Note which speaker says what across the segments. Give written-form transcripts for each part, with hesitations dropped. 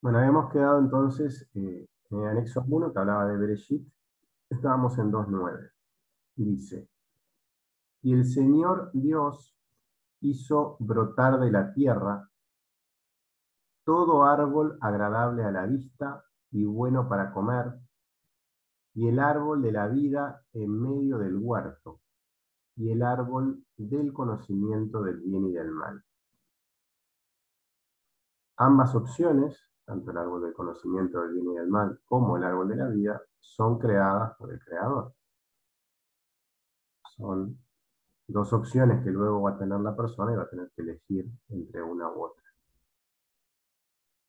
Speaker 1: Bueno, habíamos quedado entonces en el anexo 1 que hablaba de Bereshit. Estábamos en 2.9. Dice, y el Señor Dios hizo brotar de la tierra todo árbol agradable a la vista y bueno para comer, y el árbol de la vida en medio del huerto, y el árbol del conocimiento del bien y del mal. Ambas opciones, tanto el árbol del conocimiento del bien y del mal como el árbol de la vida, son creadas por el Creador. Son dos opciones que luego va a tener la persona y va a tener que elegir entre una u otra.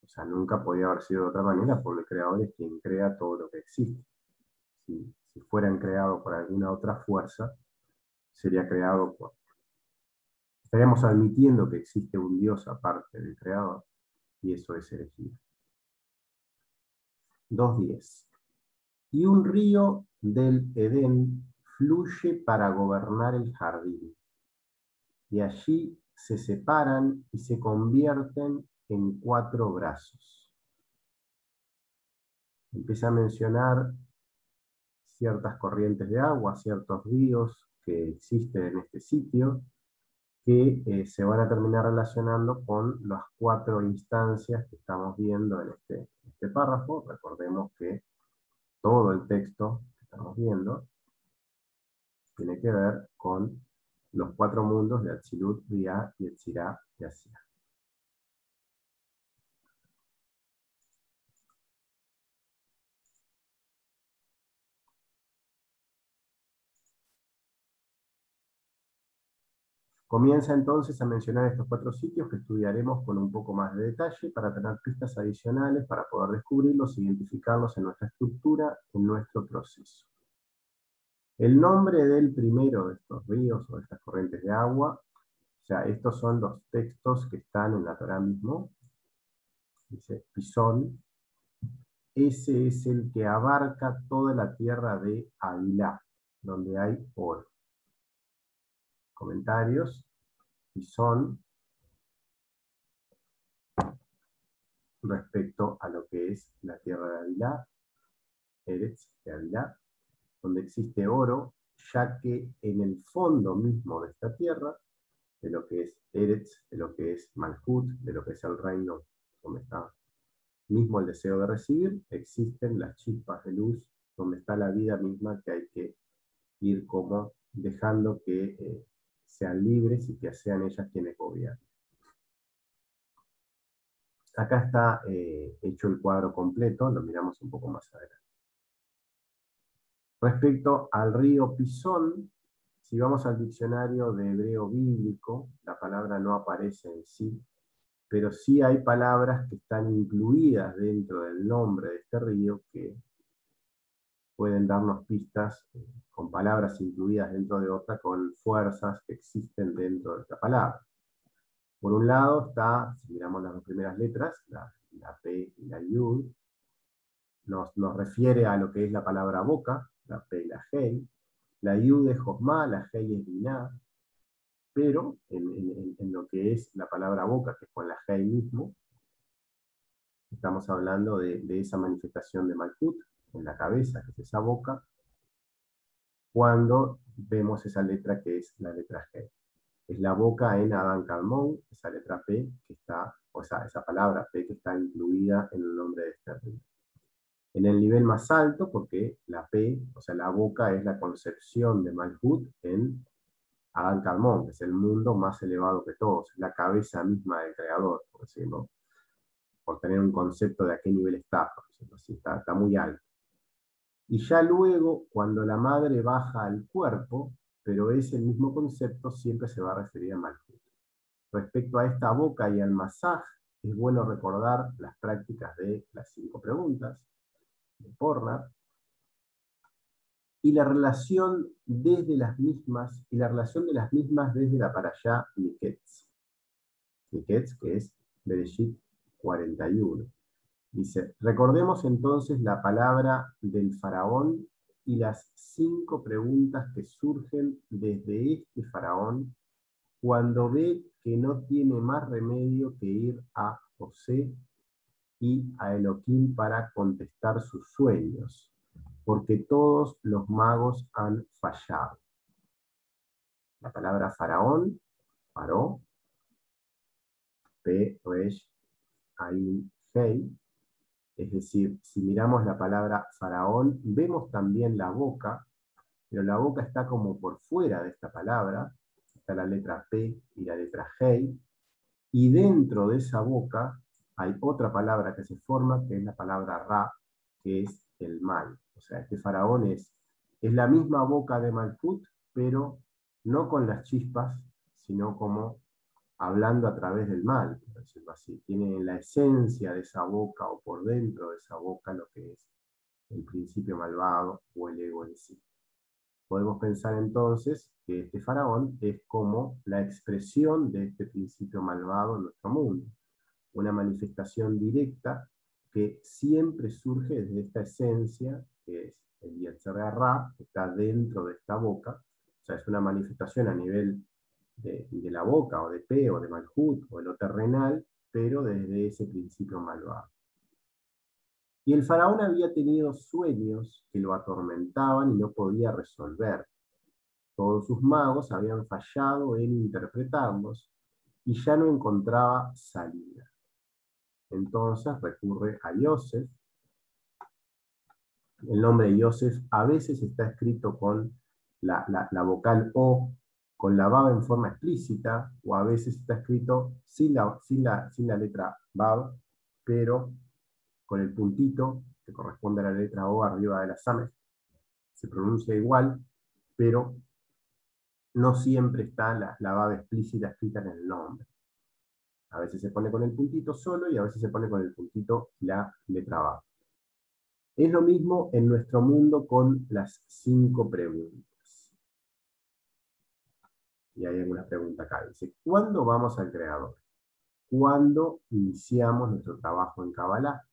Speaker 1: O sea, nunca podía haber sido de otra manera, porque el Creador es quien crea todo lo que existe. Si fueran creados por alguna otra fuerza, sería creado por... Estaríamos admitiendo que existe un Dios aparte del Creador, y eso es elegir. 2.10. Y un río del Edén fluye para gobernar el jardín, y allí se separan y se convierten en 4 brazos. Empieza a mencionar ciertas corrientes de agua, ciertos ríos que existen en este sitio, que se van a terminar relacionando con las 4 instancias que estamos viendo en este párrafo. Recordemos que todo el texto que estamos viendo tiene que ver con los 4 mundos de Atzilut, Briah, Yetzirah y Asiah. Comienza entonces a mencionar estos 4 sitios que estudiaremos con un poco más de detalle para tener pistas adicionales para poder descubrirlos e identificarlos en nuestra estructura, en nuestro proceso. El nombre del primero de estos ríos o de estas corrientes de agua, o sea, estos son los textos que están en la Torá mismo, dice Pisón, ese es el que abarca toda la tierra de Havilá, donde hay oro. Comentarios, Pisón, respecto a lo que es la tierra de Havilá, Eretz de Havilá, donde existe oro, ya que en el fondo mismo de esta tierra, de lo que es Eretz, de lo que es Malhut, de lo que es el reino donde está mismo el deseo de recibir, existen las chispas de luz, donde está la vida misma que hay que ir como dejando que sean libres y que sean ellas quienes gobiernen. Acá está hecho el cuadro completo, lo miramos un poco más adelante. Respecto al río Pisón, si vamos al diccionario de hebreo bíblico, la palabra no aparece en sí, pero sí hay palabras que están incluidas dentro del nombre de este río que pueden darnos pistas con palabras incluidas dentro de otra, con fuerzas que existen dentro de esta palabra. Por un lado está, si miramos las 2 primeras letras, la P y la Yud, nos refiere a lo que es la palabra boca, la P y la Hei. La Yud es Josma, la Hei es Binah, pero en lo que es la palabra boca, que es con la Hei mismo, estamos hablando de esa manifestación de Malkut en la cabeza, que es esa boca, cuando vemos esa letra que es la letra G. Es la boca en Adán Calmón, esa letra P que está, o sea, esa palabra P que está incluida en el nombre de este río. En el nivel más alto, porque la P, o sea, la boca es la concepción de Malhut en Adán Calmón, que es el mundo más elevado que todos, es la cabeza misma del creador, por decirlo, por tener un concepto de a qué nivel está, por decirlo así, está muy alto. Y ya luego, cuando la madre baja al cuerpo, pero es el mismo concepto, siempre se va a referir a Malhut. Respecto a esta boca y al masaj, es bueno recordar las prácticas de las 5 preguntas de Pornar, y la relación desde las mismas, y la relación de las mismas desde la parashá Miketz. Miketz, que es Bereshit 41. Dice, recordemos entonces la palabra del faraón y las 5 preguntas que surgen desde este faraón cuando ve que no tiene más remedio que ir a José y a Elohim para contestar sus sueños, porque todos los magos han fallado. La palabra faraón, paró, P, Resh, Ain, Hei. Es decir, si miramos la palabra faraón, vemos también la boca, pero la boca está como por fuera de esta palabra, está la letra P y la letra Hei, y dentro de esa boca hay otra palabra que se forma, que es la palabra Ra, que es el mal. O sea, este faraón es la misma boca de Malkut, pero no con las chispas, sino como hablando a través del mal, por decirlo así. Tiene en la esencia de esa boca o por dentro de esa boca lo que es el principio malvado o el ego en sí. Podemos pensar entonces que este faraón es como la expresión de este principio malvado en nuestro mundo, una manifestación directa que siempre surge desde esta esencia, que es el Yetzer Hara, que está dentro de esta boca. O sea, es una manifestación a nivel de la boca, o de P, o de Malhut, o de lo terrenal, pero desde ese principio malvado. Y el faraón había tenido sueños que lo atormentaban y no podía resolver. Todos sus magos habían fallado en interpretarlos y ya no encontraba salida. Entonces recurre a Yosef. El nombre de Yosef a veces está escrito con la vocal O, con la Bab en forma explícita, o a veces está escrito sin la letra Bab, pero con el puntito que corresponde a la letra O arriba de la Sameh. Se pronuncia igual, pero no siempre está la Bab explícita escrita en el nombre. A veces se pone con el puntito solo y a veces se pone con el puntito la letra Bab. Es lo mismo en nuestro mundo con las 5 preguntas. Y hay alguna pregunta acá. Dice, ¿cuándo vamos al Creador? ¿Cuándo iniciamos nuestro trabajo en Kabbalah?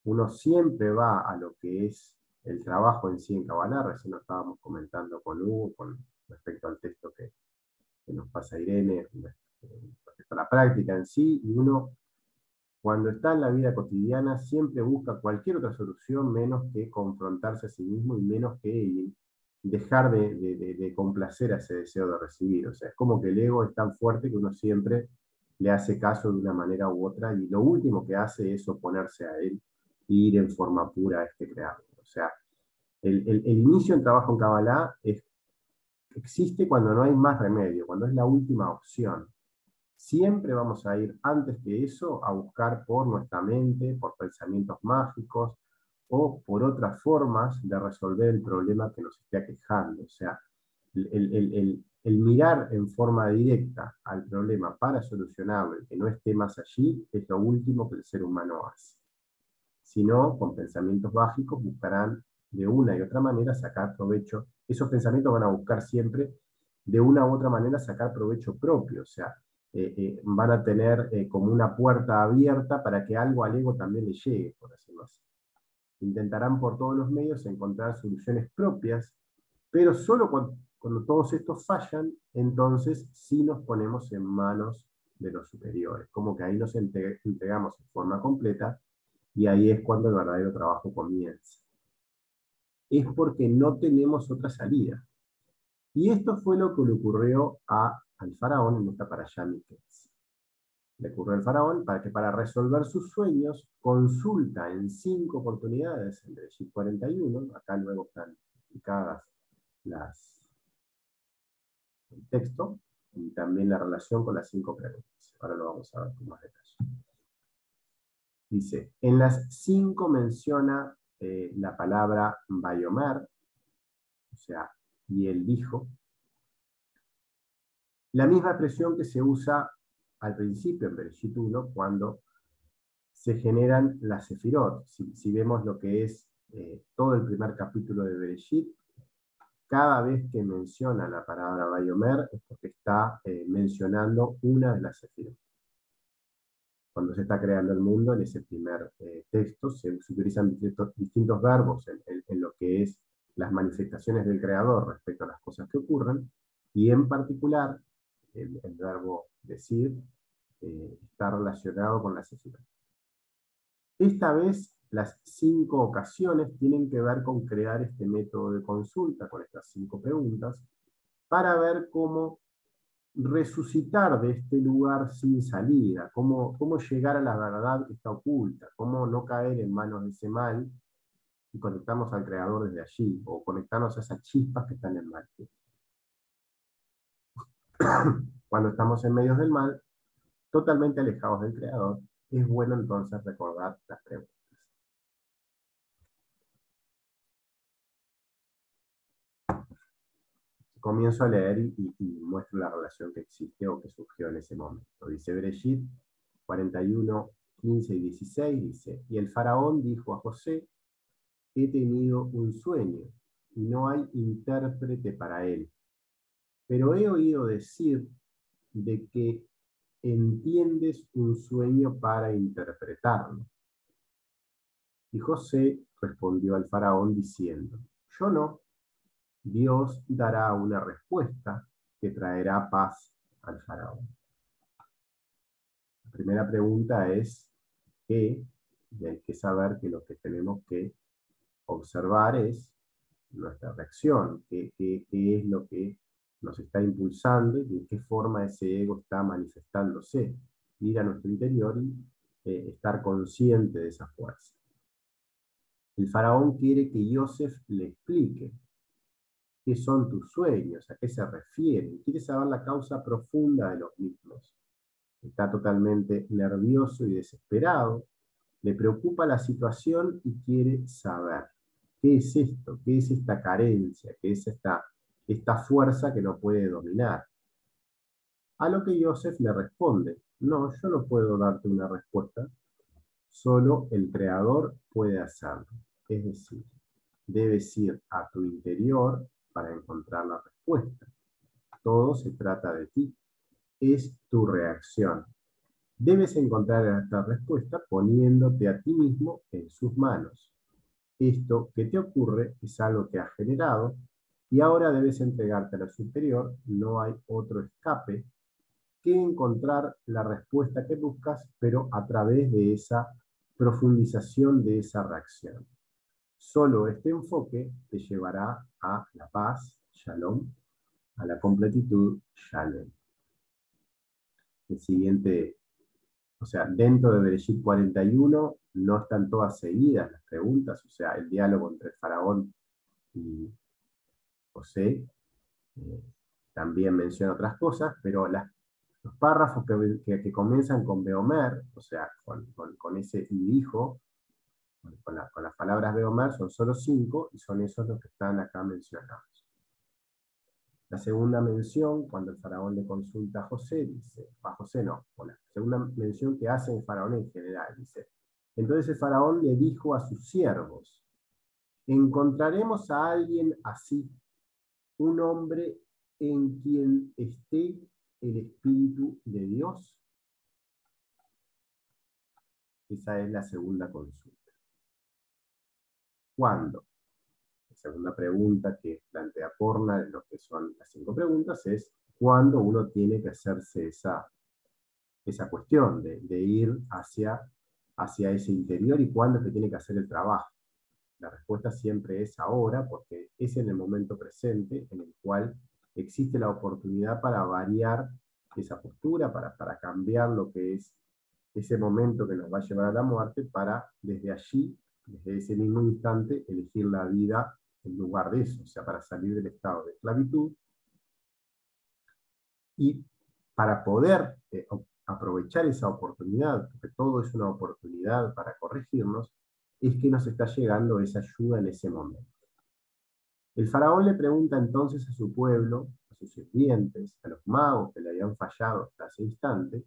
Speaker 1: Uno siempre va a lo que es el trabajo en sí en Kabbalah. Recién lo estábamos comentando con Hugo, con respecto al texto que nos pasa Irene, respecto a la práctica en sí, y uno, cuando está en la vida cotidiana, siempre busca cualquier otra solución menos que confrontarse a sí mismo y menos que dejar de complacer a ese deseo de recibir. O sea, es como que el ego es tan fuerte que uno siempre le hace caso de una manera u otra y lo último que hace es oponerse a él e ir en forma pura a este creador. O sea, el inicio en trabajo en Kabbalah existe cuando no hay más remedio, cuando es la última opción. Siempre vamos a ir, antes que eso, a buscar por nuestra mente, por pensamientos mágicos o por otras formas de resolver el problema que nos esté aquejando. O sea, el mirar en forma directa al problema para solucionarlo y que no esté más allí es lo último que el ser humano hace. Si no, con pensamientos mágicos buscarán de una y otra manera sacar provecho. Esos pensamientos van a buscar siempre de una u otra manera sacar provecho propio. O sea, van a tener como una puerta abierta para que algo al ego también le llegue, por decirlo así. Intentarán por todos los medios encontrar soluciones propias, pero solo cuando todos estos fallan, entonces sí nos ponemos en manos de los superiores, como que ahí nos entregamos en forma completa y ahí es cuando el verdadero trabajo comienza. Es porque no tenemos otra salida. Y esto fue lo que le ocurrió al faraón en esta parashá Miketz. Le ocurrió al faraón para resolver sus sueños consulta en 5 oportunidades en Bereshit 41, acá luego están explicadas el texto y también la relación con las 5 preguntas. Ahora lo vamos a ver con más detalle. Dice, en las 5 menciona la palabra Bayomer, o sea, y él dijo, la misma expresión que se usa al principio en Bereshit 1, cuando se generan las sefirot. Si vemos lo que es todo el primer capítulo de Bereshit, cada vez que menciona la palabra Bayomer es porque está mencionando una de las sefirot. Cuando se está creando el mundo, en ese primer texto, se utilizan distintos verbos en lo que es las manifestaciones del creador respecto a las cosas que ocurren, y en particular, el verbo decir está relacionado con la sefirot. Esta vez, las 5 ocasiones tienen que ver con crear este método de consulta con estas 5 preguntas para ver cómo resucitar de este lugar sin salida, cómo llegar a la verdad que está oculta, cómo no caer en manos de ese mal y conectarnos al Creador desde allí, o conectarnos a esas chispas que están en el mal. Cuando estamos en medio del mal, totalmente alejados del Creador, es bueno entonces recordar las preguntas. Comienzo a leer y muestro la relación que existe o que surgió en ese momento. Dice Bereshit 41, 15 y 16, dice, y el faraón dijo a José, he tenido un sueño y no hay intérprete para él, pero he oído decir de que entiendes un sueño para interpretarlo. Y José respondió al faraón diciendo, yo no, Dios dará una respuesta que traerá paz al faraón. La primera pregunta es ¿qué? Y hay que saber que lo que tenemos que observar es nuestra reacción, qué es lo que nos está impulsando y de qué forma ese ego está manifestándose. Ir a nuestro interior y estar consciente de esa fuerza. El faraón quiere que Yosef le explique qué son tus sueños, a qué se refieren, quiere saber la causa profunda de los mismos. Está totalmente nervioso y desesperado, le preocupa la situación y quiere saber qué es esto, qué es esta carencia, qué es esta fuerza que no puede dominar. A lo que Yosef le responde, no, yo no puedo darte una respuesta, solo el Creador puede hacerlo. Es decir, debes ir a tu interior para encontrar la respuesta. Todo se trata de ti, es tu reacción. Debes encontrar esta respuesta poniéndote a ti mismo en sus manos. Esto que te ocurre es algo que has generado y ahora debes entregarte a lo superior. No hay otro escape que encontrar la respuesta que buscas, pero a través de esa profundización de esa reacción. Solo este enfoque te llevará a la paz, Shalom, a la completitud, Shalom. El siguiente, o sea, dentro de Bereshit 41 no están todas seguidas las preguntas, o sea, el diálogo entre el faraón y José también menciona otras cosas, pero los párrafos que comienzan con Beomer, o sea, con ese y dijo, con las palabras Beomer, son solo 5 y son esos los que están acá mencionados. La segunda mención, cuando el faraón le consulta a José, dice, a José no, la segunda mención que hace el faraón en general, dice, entonces el faraón le dijo a sus siervos, ¿encontraremos a alguien así, un hombre en quien esté el Espíritu de Dios? Esa es la segunda consulta. ¿Cuándo? La segunda pregunta que plantea Porna, en lo que son las 5 preguntas, es ¿cuándo uno tiene que hacerse esa cuestión de ir hacia ese interior y cuándo es que tiene que hacer el trabajo? La respuesta siempre es ahora, porque es en el momento presente en el cual existe la oportunidad para variar esa postura, para cambiar lo que es ese momento que nos va a llevar a la muerte, para desde allí, desde ese mismo instante, elegir la vida en lugar de eso, o sea, para salir del estado de esclavitud y para poder aprovechar esa oportunidad, porque todo es una oportunidad para corregirnos, es que nos está llegando esa ayuda en ese momento. El faraón le pregunta entonces a su pueblo, a sus sirvientes, a los magos que le habían fallado hasta ese instante,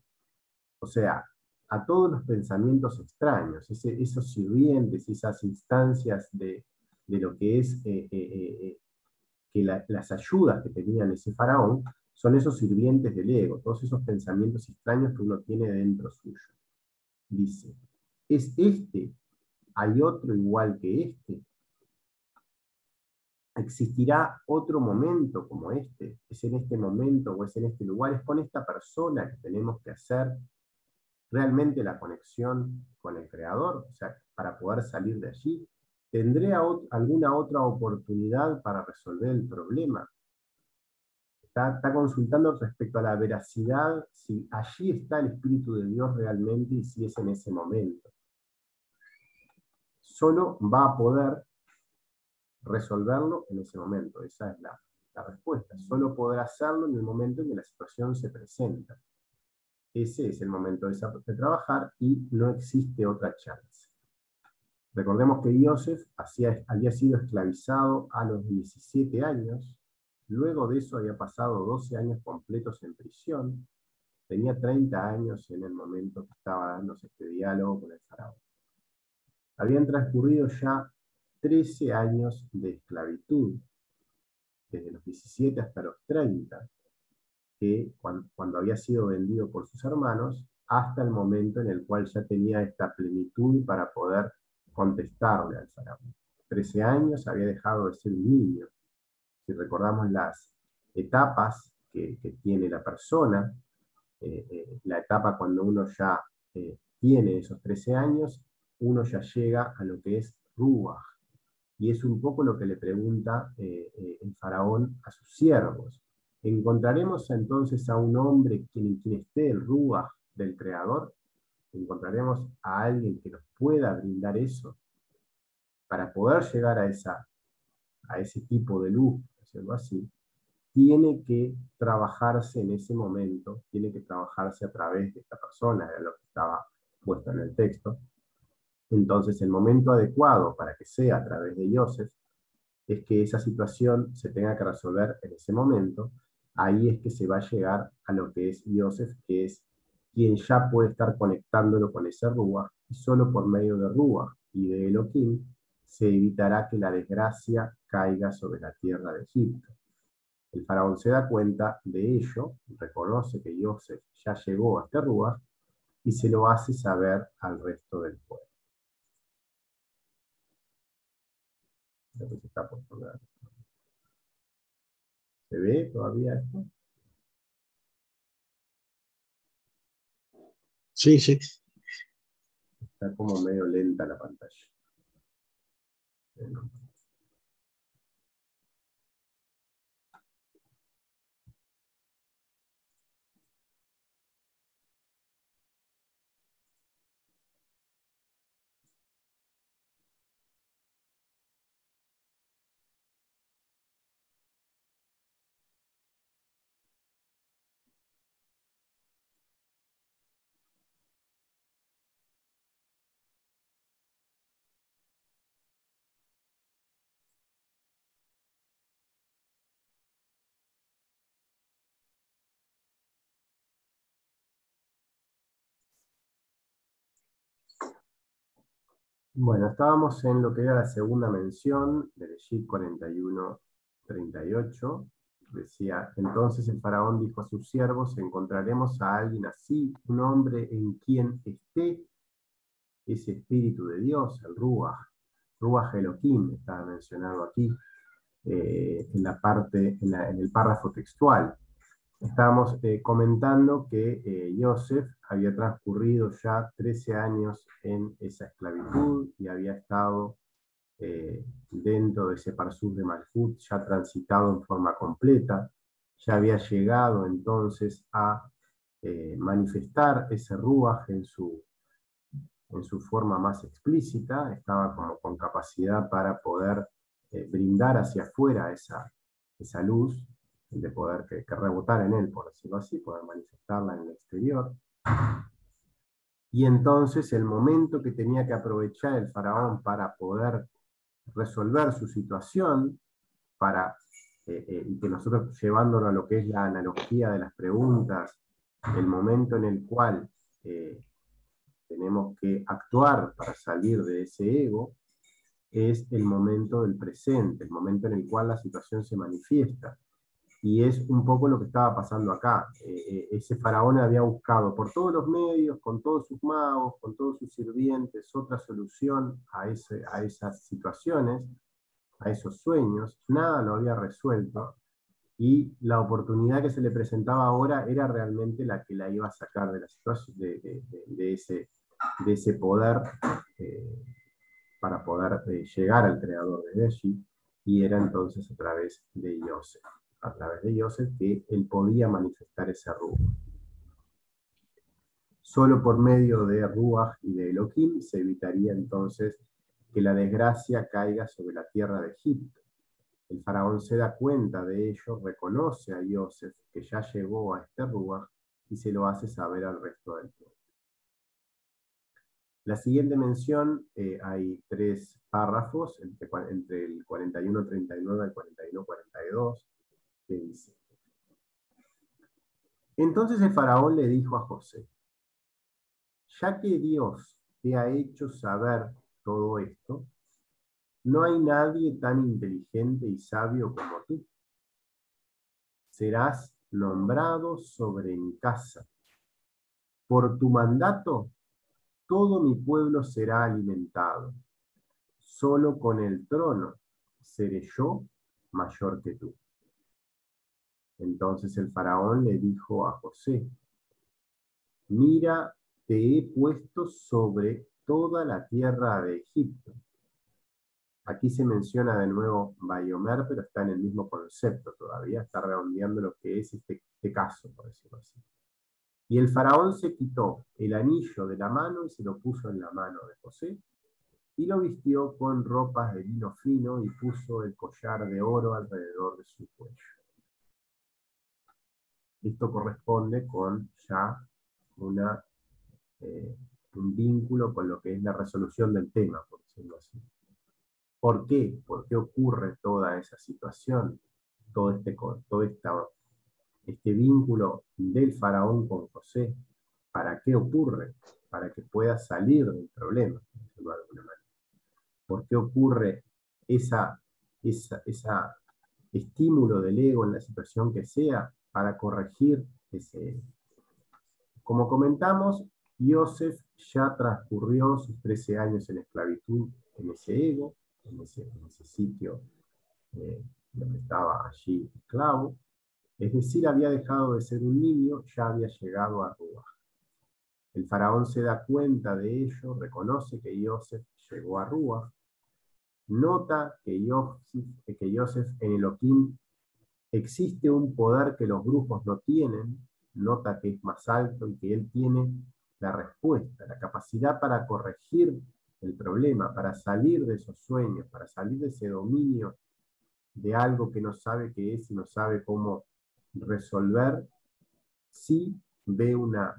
Speaker 1: o sea, a todos los pensamientos extraños, esos sirvientes, esas instancias de lo que es que las ayudas que tenían ese faraón, son esos sirvientes del ego, todos esos pensamientos extraños que uno tiene dentro suyo. Dice, ¿es este? ¿Hay otro igual que este? ¿Existirá otro momento como este? ¿Es en este momento o es en este lugar? ¿Es con esta persona que tenemos que hacer realmente la conexión con el Creador, o sea, para poder salir de allí. ¿Tendré alguna otra oportunidad para resolver el problema? Está consultando respecto a la veracidad, si allí está el Espíritu de Dios realmente y si es en ese momento. Solo va a poder resolverlo en ese momento. Esa es la respuesta. Solo podrá hacerlo en el momento en que la situación se presenta. Ese es el momento de trabajar y no existe otra chance. Recordemos que Yosef había sido esclavizado a los 17 años, luego de eso había pasado 12 años completos en prisión, tenía 30 años en el momento que estaba dándose este diálogo con el faraón. Habían transcurrido ya 13 años de esclavitud, desde los 17 hasta los 30, que cuando había sido vendido por sus hermanos, hasta el momento en el cual ya tenía esta plenitud para poder contestarle al faraón. 13 años había dejado de ser un niño. Si recordamos las etapas que tiene la persona, la etapa cuando uno ya tiene esos 13 años, uno ya llega a lo que es Ruach. Y es un poco lo que le pregunta el faraón a sus siervos. ¿Encontraremos entonces a un hombre en quien esté el Ruach del Creador? ¿Encontraremos a alguien que nos pueda brindar eso? Para poder llegar a ese tipo de luz, decirlo así, tiene que trabajarse en ese momento, tiene que trabajarse a través de esta persona, era lo que estaba puesto en el texto. Entonces, el momento adecuado para que sea a través de Yosef es que esa situación se tenga que resolver en ese momento. Ahí es que se va a llegar a lo que es Yosef, que es quien ya puede estar conectándolo con ese Ruach, y solo por medio de Ruach y de Elohim se evitará que la desgracia caiga sobre la tierra de Egipto. El faraón se da cuenta de ello, reconoce que Yosef ya llegó a este Ruach y se lo hace saber al resto del pueblo. ¿Se ve todavía esto?
Speaker 2: Sí, sí.
Speaker 1: Está como medio lenta la pantalla. Bueno, estábamos en lo que era la segunda mención del Bereshit 41:38. Decía, entonces el faraón dijo a sus siervos, encontraremos a alguien así, un hombre en quien esté ese espíritu de Dios, el Ruach Elohim, estaba mencionado aquí, en el párrafo textual. Estábamos comentando que Yosef había transcurrido ya 13 años en esa esclavitud y había estado dentro de ese Parsuf de Malhut, ya transitado en forma completa, ya había llegado entonces a manifestar ese Ruach en su forma más explícita, estaba como con capacidad para poder brindar hacia afuera esa luz, de poder que rebotar en él, por decirlo así, poder manifestarla en el exterior. Y entonces el momento que tenía que aprovechar el faraón para poder resolver su situación, y que nosotros llevándolo a lo que es la analogía de las preguntas, el momento en el cual tenemos que actuar para salir de ese ego, es el momento del presente, el momento en el cual la situación se manifiesta. Y es un poco lo que estaba pasando acá. Ese faraón había buscado por todos los medios, con todos sus magos, con todos sus sirvientes, otra solución a esas situaciones, a esos sueños. Nada lo había resuelto. Y la oportunidad que se le presentaba ahora era realmente la que la iba a sacar de la situación, de ese poder, eh, para poder llegar al creador desde allí, y era entonces a través de Yosef. A través de Yosef que él podía manifestar ese Ruach. Solo por medio de Ruach y de Elohim se evitaría entonces que la desgracia caiga sobre la tierra de Egipto. El faraón se da cuenta de ello, reconoce a Yosef que ya llegó a este Ruach y se lo hace saber al resto del pueblo. La siguiente mención, hay 3 párrafos, entre el 41:39 al 41:42, que dice: Entonces el faraón le dijo a José: ya que Dios te ha hecho saber todo esto, no hay nadie tan inteligente y sabio como tú. Serás nombrado sobre en casa. Por tu mandato, todo mi pueblo será alimentado. Solo con el trono seré yo mayor que tú. Entonces el faraón le dijo a José: mira, te he puesto sobre toda la tierra de Egipto. Aquí se menciona de nuevo Bayomer, pero está en el mismo concepto todavía, está redondeando lo que es este caso, por decirlo así. Y el faraón se quitó el anillo de la mano y se lo puso en la mano de José, y lo vistió con ropas de lino fino y puso el collar de oro alrededor de su cuello. Esto corresponde con ya una, un vínculo con lo que es la resolución del tema, por decirlo así. ¿Por qué? ¿Por qué ocurre toda esa situación? Todo este vínculo del faraón con José. ¿Para qué ocurre? Para que pueda salir del problema, de alguna manera. ¿Por qué ocurre esa estímulo del ego en la situación que sea? Para corregir ese ego. Como comentamos, Yosef ya transcurrió sus 13 años en esclavitud en ese ego, en ese sitio donde estaba allí esclavo. Es decir, había dejado de ser un niño, ya había llegado a Ruach. El faraón se da cuenta de ello, reconoce que Yosef llegó a Ruach, nota que Yosef en Elohim existe un poder que los grupos no tienen, nota que es más alto y que él tiene la respuesta, la capacidad para corregir el problema, para salir de esos sueños, para salir de ese dominio de algo que no sabe qué es y no sabe cómo resolver. Sí ve una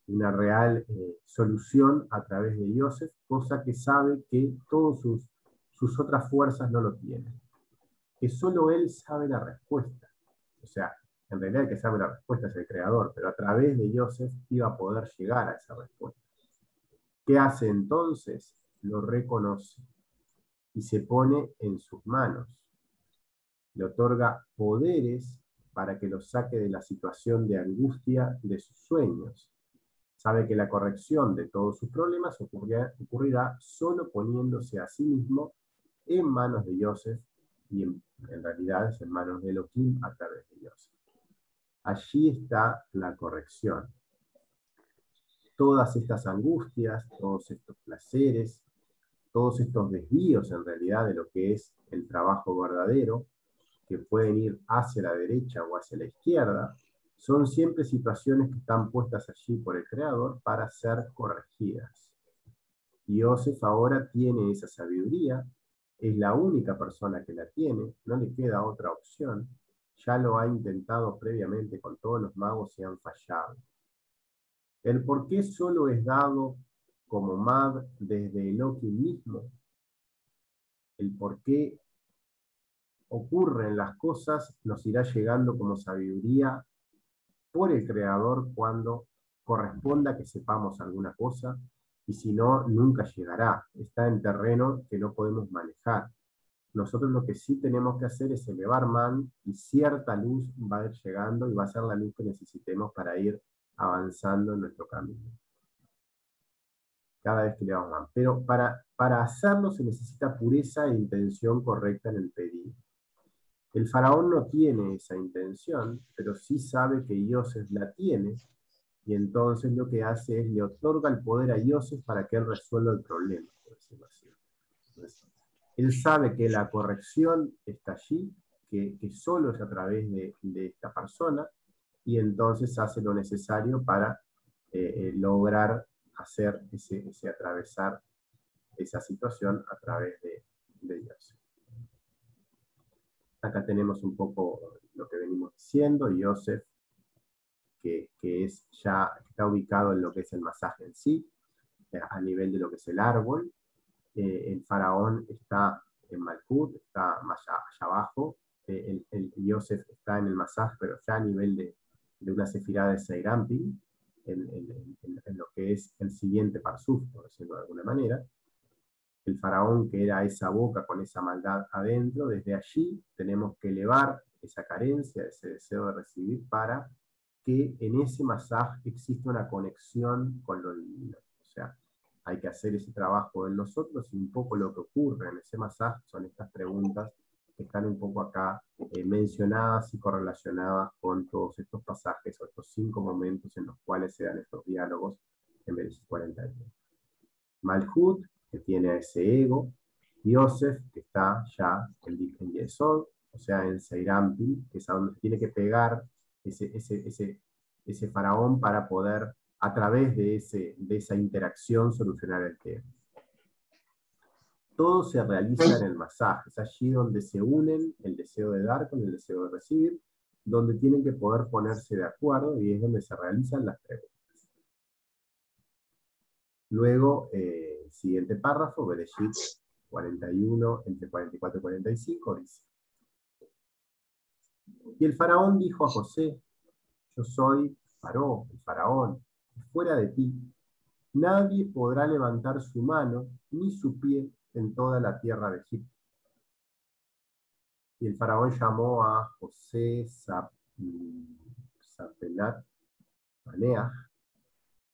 Speaker 1: real solución a través de Yosef, cosa que sabe que todas sus otras fuerzas no lo tienen, que solo él sabe la respuesta. O sea, en realidad el que sabe la respuesta es el creador, pero a través de Yosef iba a poder llegar a esa respuesta. ¿Qué hace entonces? Lo reconoce y se pone en sus manos. Le otorga poderes para que lo saque de la situación de angustia de sus sueños. Sabe que la corrección de todos sus problemas ocurrirá solo poniéndose a sí mismo en manos de Yosef, y en realidad es en manos de Elohim a través de Yosef. Allí está la corrección. Todas estas angustias, todos estos placeres, todos estos desvíos en realidad de lo que es el trabajo verdadero, que pueden ir hacia la derecha o hacia la izquierda, son siempre situaciones que están puestas allí por el Creador para ser corregidas. Y Yosef ahora tiene esa sabiduría, es la única persona que la tiene, no le queda otra opción, ya lo ha intentado previamente con todos los magos y han fallado. El por qué solo es dado como Mad desde Elohim mismo, el por qué ocurren las cosas nos irá llegando como sabiduría por el Creador cuando corresponda que sepamos alguna cosa, y si no, nunca llegará. Está en terreno que no podemos manejar. Nosotros lo que sí tenemos que hacer es elevar man, y cierta luz va a ir llegando y va a ser la luz que necesitemos para ir avanzando en nuestro camino. Cada vez que le damos man. Pero para hacerlo se necesita pureza e intención correcta en el pedido. El faraón no tiene esa intención, pero sí sabe que Yosef la tiene, y entonces lo que hace es le otorga el poder a Yosef para que él resuelva el problema, por decirlo así. Entonces, él sabe que la corrección está allí, que solo es a través de esta persona, y entonces hace lo necesario para lograr hacer ese atravesar esa situación a través de Yosef. Acá tenemos un poco lo que venimos diciendo, Yosef, que está ubicado en lo que es el masaje en sí, a nivel de lo que es el árbol. El faraón está en Malkut, está más allá abajo. El Yosef está en el masaje, pero ya a nivel de una sefirá de Seirampin, en lo que es el siguiente parsuf, por decirlo de alguna manera. El faraón, que era esa boca con esa maldad adentro, desde allí tenemos que elevar esa carencia, ese deseo de recibir, para que en ese masaje exista una conexión con lo divino. O sea, hay que hacer ese trabajo en nosotros, y un poco lo que ocurre en ese masaje son estas preguntas que están un poco acá mencionadas y correlacionadas con todos estos pasajes o estos 5 momentos en los cuales se dan estos diálogos en Bereshit 41. Malhut, que tiene a ese ego, Yosef, que está ya en Yesod, o sea, en Seirampin, que es a donde se tiene que pegar ese faraón para poder, a través de esa interacción, solucionar el tema. Todo se realiza en el masaje, es allí donde se unen el deseo de dar con el deseo de recibir, donde tienen que poder ponerse de acuerdo, y es donde se realizan las preguntas. Luego, siguiente párrafo, Bereshit 41, entre 44 y 45, dice: y el faraón dijo a José: yo soy Faró, el faraón, y fuera de ti nadie podrá levantar su mano ni su pie en toda la tierra de Egipto. Y el faraón llamó a José Sapenat Paneah,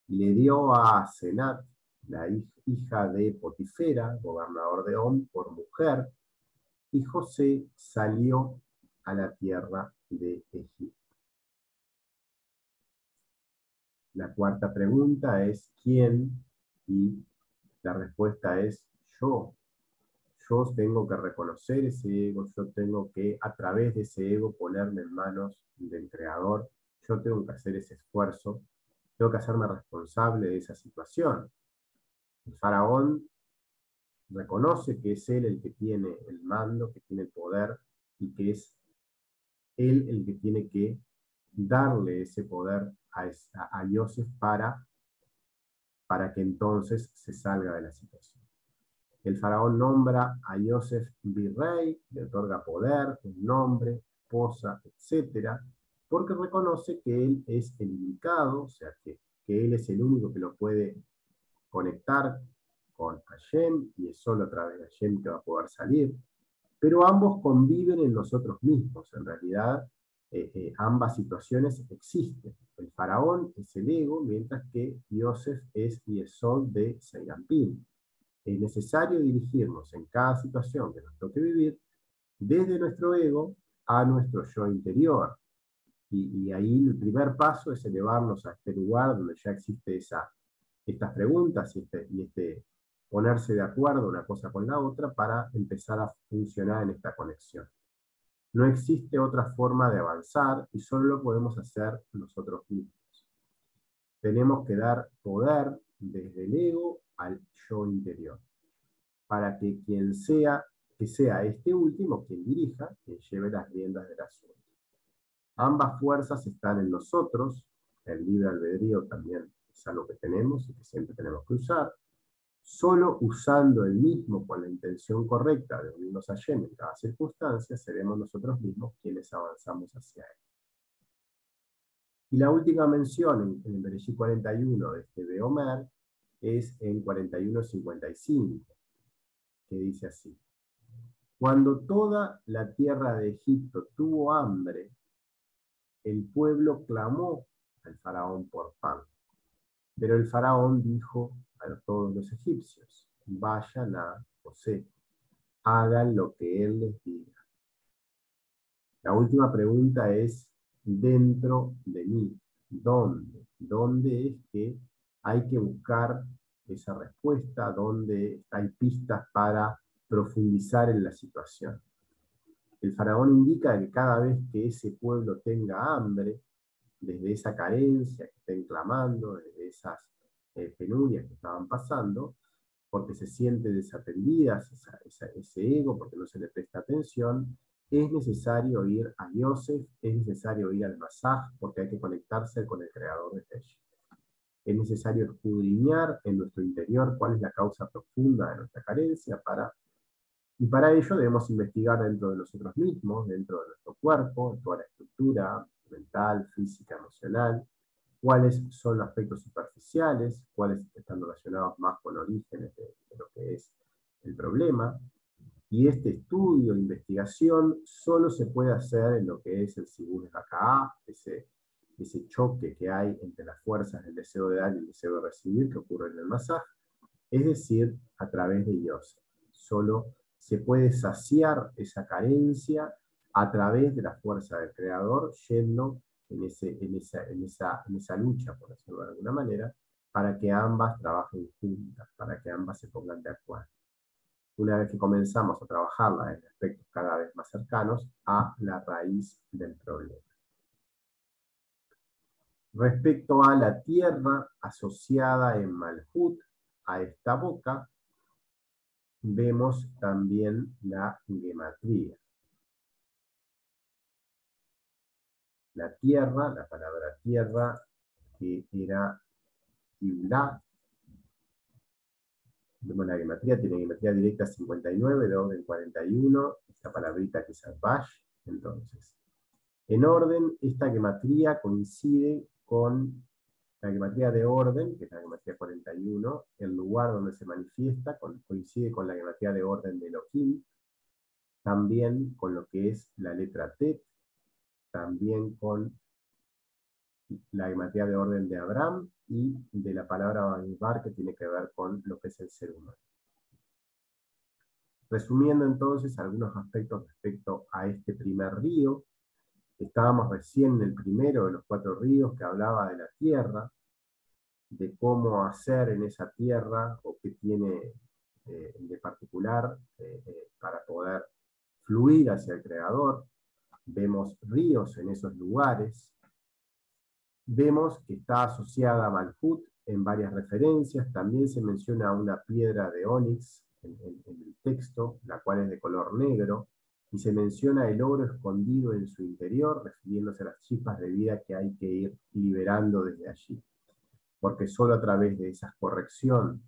Speaker 1: y le dio a Senat, la hija de Potifera, gobernador de On, por mujer, y José salió a la tierra de Egipto. La cuarta pregunta es ¿quién? Y la respuesta es yo. Yo tengo que reconocer ese ego, yo tengo que, a través de ese ego, ponerme en manos del Creador. Yo tengo que hacer ese esfuerzo, tengo que hacerme responsable de esa situación. El faraón reconoce que es él el que tiene el mando, que tiene el poder, y que es él el que tiene que darle ese poder a Yosef para que entonces se salga de la situación. El faraón nombra a Yosef virrey, le otorga poder, un nombre, esposa, etc., porque reconoce que él es el indicado, o sea, que él es el único que lo puede conectar con Hashem, y es solo a través de Hashem que va a poder salir. Pero ambos conviven en nosotros mismos. En realidad, ambas situaciones existen. El faraón es el ego, mientras que Yosef es Yesod de Seirampin. Es necesario dirigirnos en cada situación que nos toque vivir desde nuestro ego a nuestro yo interior. Y ahí el primer paso es elevarnos a este lugar donde ya existe estas preguntas y este ponerse de acuerdo una cosa con la otra para empezar a funcionar en esta conexión. No existe otra forma de avanzar y solo lo podemos hacer nosotros mismos. Tenemos que dar poder desde el ego al yo interior, para que sea este último quien dirija, quien lleve las riendas del asunto. Ambas fuerzas están en nosotros, el libre albedrío también es algo que tenemos y que siempre tenemos que usar. Solo usando el mismo con la intención correcta de unirnos a Hashem en cada circunstancia, seremos nosotros mismos quienes avanzamos hacia él. Y la última mención en el Bereshit 41 de este Beomer es en 41:55, que dice así: cuando toda la tierra de Egipto tuvo hambre, el pueblo clamó al faraón por pan. Pero el faraón dijo a todos los egipcios: vayan a José, hagan lo que él les diga. La última pregunta es, dentro de mí, ¿dónde? ¿Dónde es que hay que buscar esa respuesta? ¿Dónde hay pistas para profundizar en la situación? El faraón indica que cada vez que ese pueblo tenga hambre, desde esa carencia que estén clamando, desde esas penurias que estaban pasando, porque se siente desatendidas, ese ego, porque no se le presta atención, es necesario ir a Yosef, es necesario ir al Masaj, porque hay que conectarse con el creador de allí. Es necesario escudriñar en nuestro interior cuál es la causa profunda de nuestra carencia, y para ello debemos investigar dentro de nosotros mismos, dentro de nuestro cuerpo, toda la estructura mental, física, emocional, cuáles son los aspectos superficiales, cuáles están relacionados más con orígenes de lo que es el problema. Y este estudio, investigación, solo se puede hacer en lo que es el Sibur de Hakaá, ese choque que hay entre las fuerzas del deseo de dar y el deseo de recibir, que ocurre en el Masaj, es decir, a través de Yosef. Solo se puede saciar esa carencia a través de la fuerza del Creador, yendo en esa lucha, por decirlo de alguna manera, para que ambas trabajen juntas, para que ambas se pongan de acuerdo. Una vez que comenzamos a trabajarla en aspectos cada vez más cercanos a la raíz del problema. Respecto a la tierra asociada en Malhut, a esta boca, vemos también la gematría. La tierra, la palabra tierra, que era Ibla. Vemos la gematría, tiene gematría directa 59, de orden 41, esta palabrita que es Bash. Entonces, en orden, esta gematría coincide con la gematría de orden, que es la gematría 41, el lugar donde se manifiesta, coincide con la gematría de orden de Elohim, también con lo que es la letra Tet, también con la gematría de orden de Abraham y de la palabra Bamidbar, que tiene que ver con lo que es el ser humano. Resumiendo entonces algunos aspectos respecto a este primer río, estábamos recién en el primero de los 4 ríos que hablaba de la tierra, de cómo hacer en esa tierra o qué tiene de particular para poder fluir hacia el Creador. Vemos ríos en esos lugares. Vemos que está asociada a Malhut en varias referencias. También se menciona una piedra de ónix en el texto, la cual es de color negro, y se menciona el oro escondido en su interior, refiriéndose a las chispas de vida que hay que ir liberando desde allí. Porque solo a través de esa corrección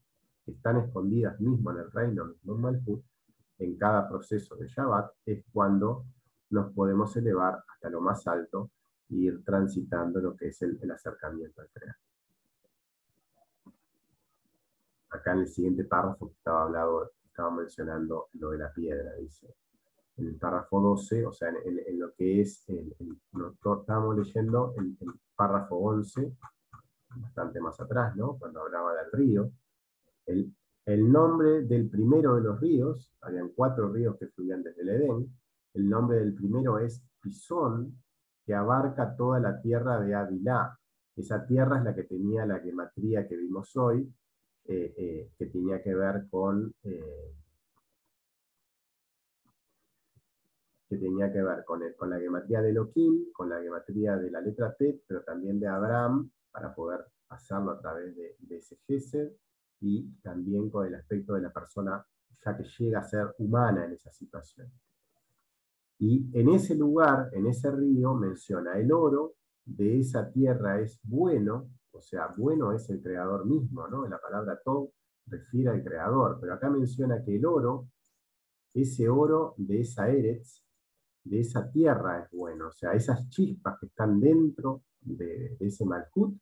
Speaker 1: que están escondidas mismo en el reino, mismo en Malhut, en cada proceso de Shabbat, es cuando nos podemos elevar hasta lo más alto e ir transitando lo que es el acercamiento al Creador. Acá en el siguiente párrafo que estaba mencionando lo de la piedra, dice. En el párrafo 12, o sea, en lo que es, estábamos leyendo el párrafo 11, bastante más atrás, ¿no? Cuando hablaba del río. El nombre del primero de los ríos, habían 4 ríos que fluían desde el Edén, el nombre del primero es Pisón, que abarca toda la tierra de Avilá. Esa tierra es la que tenía la gematría que vimos hoy, que tenía que ver con con la gematría de Elohim, con la gematría de la letra Tet, pero también de Abraham, para poder pasarlo a través de ese Gesed, y también con el aspecto de la persona ya que llega a ser humana en esa situación. Y en ese lugar, en ese río, menciona el oro de esa tierra es bueno, o sea, bueno es el creador mismo, ¿no? La palabra Tov refiere al creador, pero acá menciona que el oro, ese oro de esa Eretz, de esa tierra es bueno, o sea, esas chispas que están dentro de ese Malhut,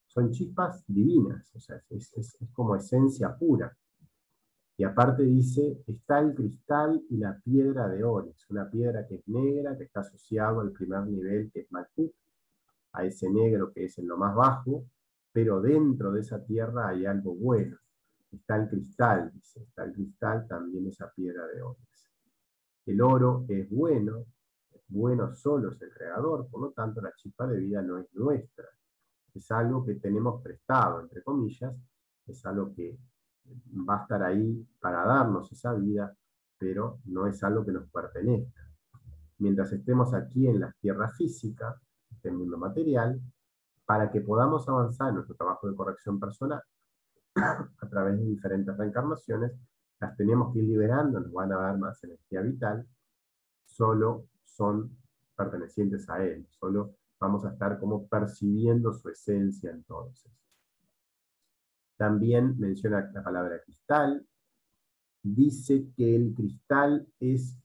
Speaker 1: son chispas divinas, o sea, es como esencia pura. Y aparte dice, está el cristal y la piedra de ónix, una piedra que es negra, que está asociado al primer nivel, que es Malhut, a ese negro que es en lo más bajo, pero dentro de esa tierra hay algo bueno. Está el cristal, dice, está el cristal, también esa piedra de ónix. El oro es bueno, bueno solo es el creador, por lo tanto la chispa de vida no es nuestra. Es algo que tenemos prestado, entre comillas, es algo que va a estar ahí para darnos esa vida, pero no es algo que nos pertenezca. Mientras estemos aquí en la tierra física, este mundo material, para que podamos avanzar en nuestro trabajo de corrección personal a través de diferentes reencarnaciones, las tenemos que ir liberando, nos van a dar más energía vital, solo son pertenecientes a él, solo vamos a estar como percibiendo su esencia entonces. También menciona la palabra cristal, dice que el cristal es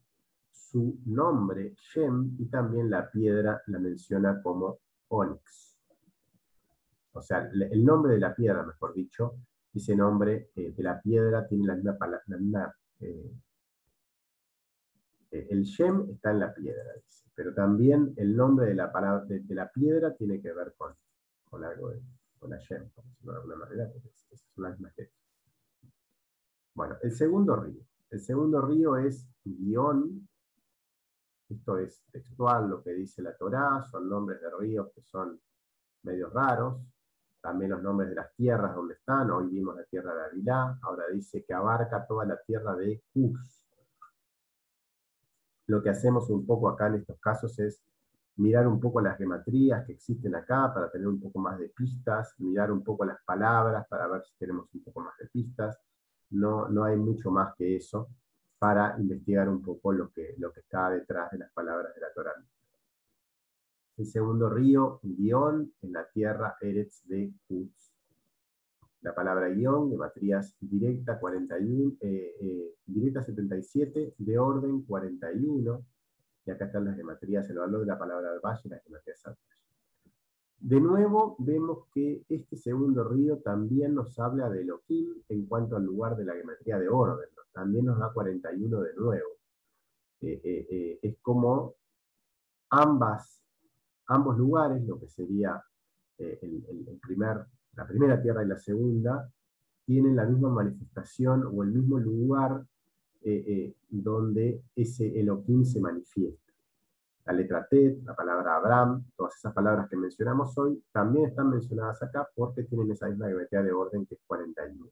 Speaker 1: su nombre, Shem, y también la piedra la menciona como Onix. O sea, el nombre de la piedra, mejor dicho, ese nombre de la piedra tiene la misma palabra, el Shem está en la piedra, dice, pero también el nombre de la, palabra, de la piedra tiene que ver con algo con la Shem, por decirlo de alguna manera, porque es una misma letra. Bueno, el segundo río. El segundo río es Guión. Esto es textual, lo que dice la Torá, son nombres de ríos que son medios raros. También los nombres de las tierras donde están. Hoy vimos la tierra de Avilá, ahora dice que abarca toda la tierra de Cus. Lo que hacemos un poco acá en estos casos es mirar un poco las gematrías que existen acá para tener un poco más de pistas, mirar un poco las palabras para ver si tenemos un poco más de pistas. No hay mucho más que eso para investigar un poco lo que está detrás de las palabras de la Torá. El segundo río, Guión, en la tierra Eretz de Uz. La palabra guión, gematrías directa, 41, directa 77, de orden 41, y acá están las gematrías, el valor de la palabra al valle y las gematrías altas. De nuevo, vemos que este segundo río también nos habla de Elohim en cuanto al lugar de la gematría de orden, ¿no? También nos da 41 de nuevo. Es como ambos lugares, lo que sería la primera tierra y la segunda, tienen la misma manifestación o el mismo lugar donde ese Elohim se manifiesta. La letra Tet, la palabra Abraham, todas esas palabras que mencionamos hoy, también están mencionadas acá porque tienen esa misma geometría de orden que es 41.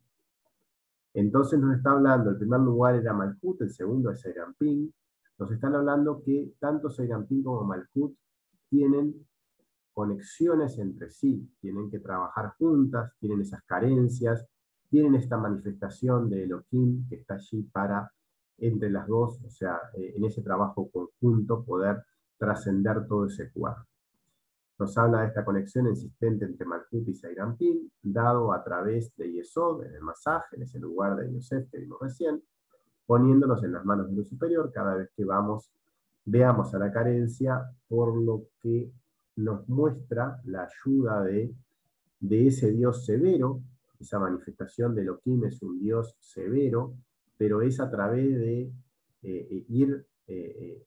Speaker 1: Entonces nos está hablando, el primer lugar era Malkut, el segundo es Serampín. Nos están hablando que tanto Serampín como Malkut tienen conexiones entre sí, tienen que trabajar juntas, tienen esas carencias, tienen esta manifestación de Elohim que está allí para, entre las dos, o sea, en ese trabajo conjunto, poder trascender todo ese cuadro. Nos habla de esta conexión existente entre Malkut y Serampín, dado a través de Yesod, en el masaje, en ese lugar de Yosef que vimos recién, poniéndonos en las manos de lo superior cada vez que veamos a la carencia, por lo que nos muestra la ayuda de ese Dios severo. Esa manifestación de Elohim es un Dios severo, pero es a través de ir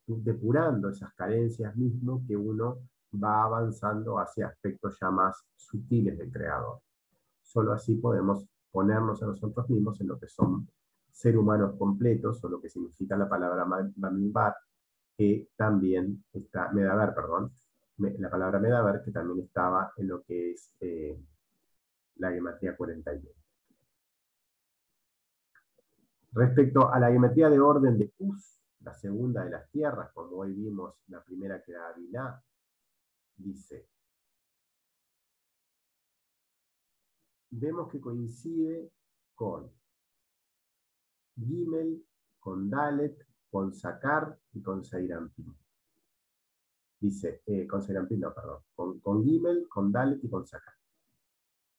Speaker 1: depurando esas carencias mismo que uno va avanzando hacia aspectos ya más sutiles del Creador. Solo así podemos ponernos a nosotros mismos en lo que son seres humanos completos, o lo que significa la palabra Bamidbar, que también está, Medaber, perdón, la palabra Medaber, que también estaba en lo que es la gematría 41. Respecto a la gematría de orden de Uz, la segunda de las tierras, como hoy vimos la primera que era Avilá, dice, vemos que coincide con Gimel, con Dalet, con Sakar y con Seirampín. Dice, con Seirampín no, perdón, con Gimel, con Dalet y con Sakar.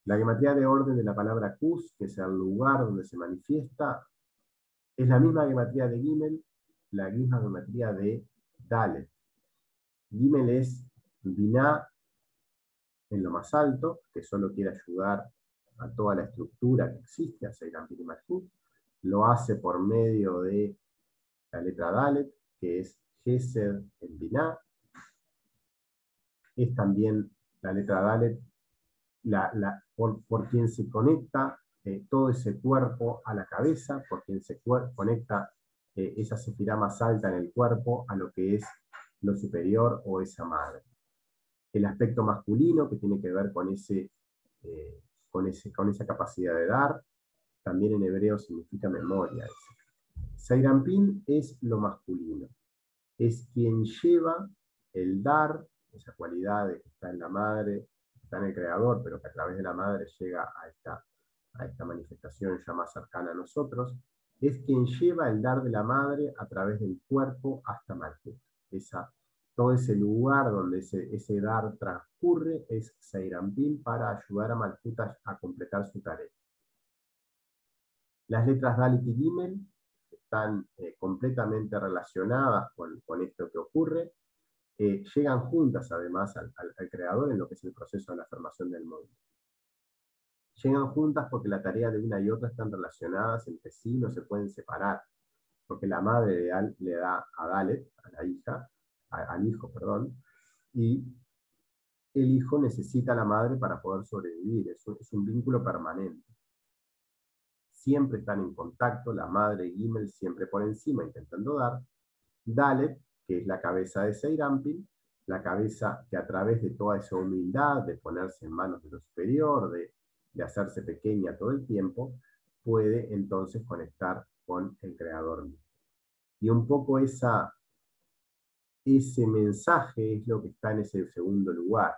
Speaker 1: La gematría de orden de la palabra Kuz, que es el lugar donde se manifiesta, es la misma gematría de Gimel, la misma gematría de Dalet. Gimel es Binah en lo más alto, que solo quiere ayudar a toda la estructura que existe, a Seirampín y Malkut. Lo hace por medio de la letra Dalet, que es Gesed en Binah. Es también la letra Dalet por quien se conecta todo ese cuerpo a la cabeza, por quien se conecta esa sefirá más alta en el cuerpo a lo que es lo superior o esa madre. El aspecto masculino, que tiene que ver con esa capacidad de dar, también en hebreo significa memoria. Seirampin es lo masculino, es quien lleva el dar, esa cualidad que está en la madre, está en el creador, pero que a través de la madre llega a esta manifestación ya más cercana a nosotros, es quien lleva el dar de la madre a través del cuerpo hasta Malkut. Todo ese lugar donde ese dar transcurre es Seirampin para ayudar a Malkut a completar su tarea. Las letras Dalet y Gimel están completamente relacionadas con esto que ocurre, llegan juntas además al creador en lo que es el proceso de la formación del mundo. Llegan juntas porque la tarea de una y otra están relacionadas entre sí, no se pueden separar, porque la madre le da a Dalet, a la hija, al hijo, perdón, y el hijo necesita a la madre para poder sobrevivir, es un vínculo permanente. Siempre están en contacto, la madre y Gimel siempre por encima intentando dar. Dalet, que es la cabeza de Seirampin, la cabeza que a través de toda esa humildad, de ponerse en manos de lo superior, de hacerse pequeña todo el tiempo, puede entonces conectar con el Creador mismo. Y un poco ese mensaje es lo que está en ese segundo lugar,